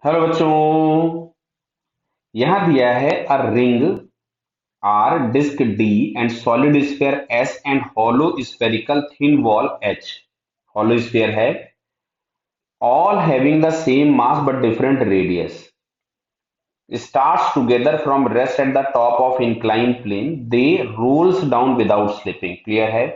Hello बच्चों। यहां दिया है a ring R, disc D and solid sphere S and hollow spherical thin wall H. Hollow sphere है, all having the same mass but different radius, starts together from rest at the top of inclined plane, they rolls down without slipping। Clear है?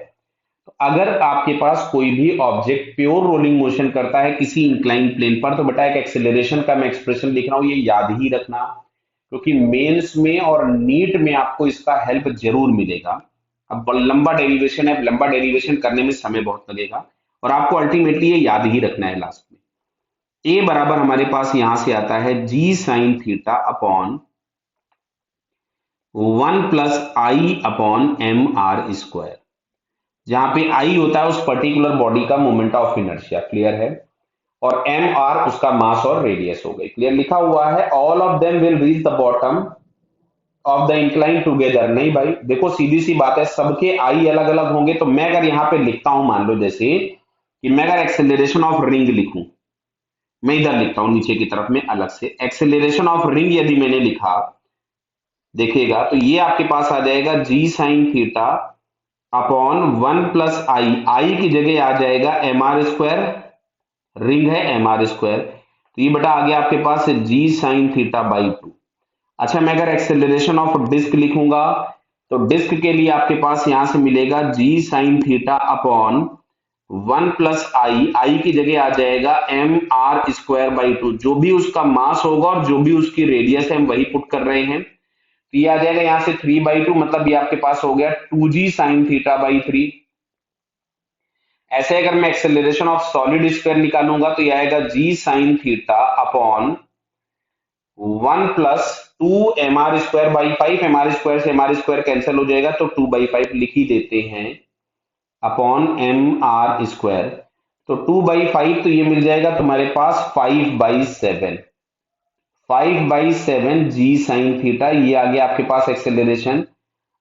तो अगर आपके पास कोई भी object pure rolling motion करता है किसी इंक्लाइन प्लेन पर, तो बेटा एक एक्सेलरेशन का मैं एक्सप्रेशन लिख रहा हूं, ये याद ही रखना, क्योंकि मेंस में और नीट में आपको इसका हेल्प जरूर मिलेगा। अब लंबा डेरिवेशन है, लंबा डेरिवेशन करने में समय बहुत लगेगा और आपको अल्टीमेटली ये याद ही रखना है लास्ट में। ए बराबर हमारे पास यहां से आता है जी sine theta upon 1 + I/m r², जहां पे आई होता है उस पर्टिकुलर बॉडी का मोमेंट ऑफ इनर्शिया। क्लियर है? और एम आर उसका मास और रेडियस हो गई। क्लियर? लिखा हुआ है all of them will reach the bottom of the incline together. नहीं भाई, देखो सीधी सी बात है, सबके आई अलग अलग होंगे। तो मैं अगर यहाँ पे लिखता हूं, मान लो जैसे कि मैं अगर एक्सेलरेशन ऑफ रिंग लिखूं, मैं इधर लिखता हूं नीचे की तरफ में अलग से एक्सेलरेशन ऑफ रिंग, यदि मैंने लिखा देखिएगा तो ये आपके पास आ जाएगा जी साइन थीटा अपॉन 1 + आई की जगह आ जाएगा mr², रिंग है mr², तो ये बेटा आ गया आपके पास जी साइन थीटा बाई 2। अच्छा, मैं अगर एक्सेलरेशन ऑफ डिस्क लिखूंगा तो डिस्क के लिए आपके पास यहां से मिलेगा जी साइन थीटा अपॉन 1 + आई की जगह आ जाएगा mr²/2। जो भी उसका मास होगा और जो भी उसकी रेडियस है हम वही पुट कर रहे हैं, तो ये आ जाएगा यहां से 3/2, मतलब ये आपके पास हो गया 2g साइन थीटा बाई 3। ऐसे अगर मैं एक्सेलरेशन ऑफ सॉलिड स्फीयर निकालूंगा तो ये आएगा g sine theta upon 1 + 2 mr² by 5। mr² से mr² कैंसिल हो जाएगा तो 2/5 लिख ही देते हैं अपॉन mr²। तो 2/5 तो ये मिल जाएगा तुम्हारे पास 5/7। 5/7 जी साइन थीटा, ये आ गया आपके पास एक्सेलरेशन।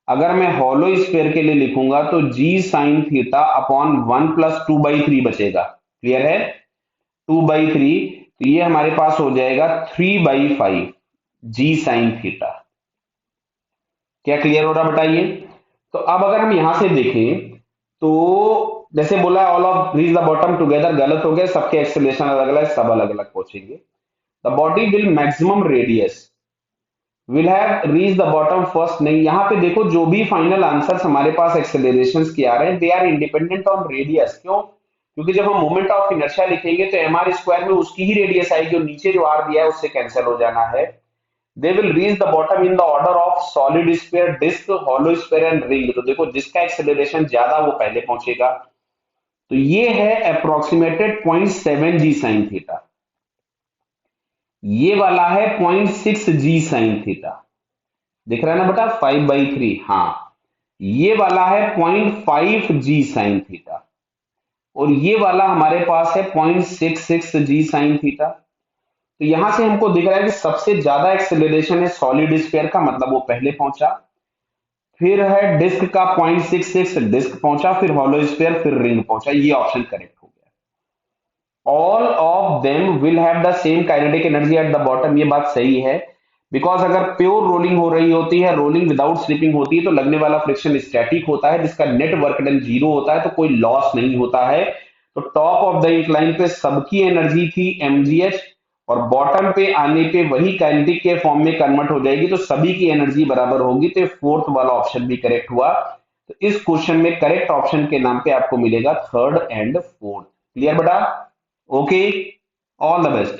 अगर मैं हॉलो स्फीयर के लिए लिखूंगा तो जी साइन थीटा अपॉन 1 + 2/3 बचेगा। क्लियर है? 2/3, तो ये हमारे पास हो जाएगा 3/5 जी साइन थीटा। क्या क्लियर हो रहा बताइए? तो अब अगर हम यहां से देखें तो जैसे बोला all of reach the bottom together, गलत हो गया, सबके एक्सेलरेशन अलग अलग, सब अलग अलग पहुंचेंगे। The body will maximum radius will have reach the bottom first. नहीं, यहाँ पे देखो जो भी फाइनल आंसर्स हमारे पास एक्सेलरेशंस के आ रहे हैं, they are independent on radius. क्यों? क्योंकि जब हम मोमेंट ऑफ इनर्शिया लिखेंगे तो mr² में उसकी ही रेडियस आएगी और नीचे जो आर दिया है उससे कैंसिल हो जाना है। They will reach the bottom in the order of solid sphere, disc, hollow sphere and ring. तो देखो जिसका एक्सेलरेशन ज्यादा वो पहले पहुंचेगा। तो ये है अप्रोक्सीमेटेड 0.7 जी साइन थीटा, ये वाला है 0.6 जी साइन थीटा। दिख रहा है ना बेटा? 5/3। हाँ, ये वाला है 0.5 जी साइन थीटा और ये वाला हमारे पास है 0.66 जी साइन थीटा। तो यहां से हमको दिख रहा है कि सबसे ज्यादा एक्सेलरेशन है सॉलिड स्फीयर का, मतलब वो पहले पहुंचा। फिर है डिस्क का 0.66, डिस्क पहुंचा, फिर हॉलो स्फीयर, फिर रिंग पहुंचा। ये ऑप्शन करेक्ट हो गया। All of them will have the same kinetic energy at the bottom, ये बात सही है। बिकॉज अगर प्योर रोलिंग हो रही होती है, रोलिंग विदाउट स्लिपिंग होती है, तो लगने वाला फ्रिक्शन स्टैटिक होता है जिसका नेट वर्क डन जीरो होता है, तो कोई लॉस नहीं होता है। तो टॉप ऑफ द इंक्लाइन पे सबकी एनर्जी थी mgh और बॉटम पे आने पे वही काइनेटिक के फॉर्म में कन्वर्ट हो जाएगी, तो सभी की एनर्जी बराबर होगी। तो फोर्थ वाला ऑप्शन भी करेक्ट हुआ। तो इस क्वेश्चन में करेक्ट ऑप्शन के नाम पे आपको मिलेगा थर्ड एंड फोर्थ। क्लियर बेटा? Okay, all the best.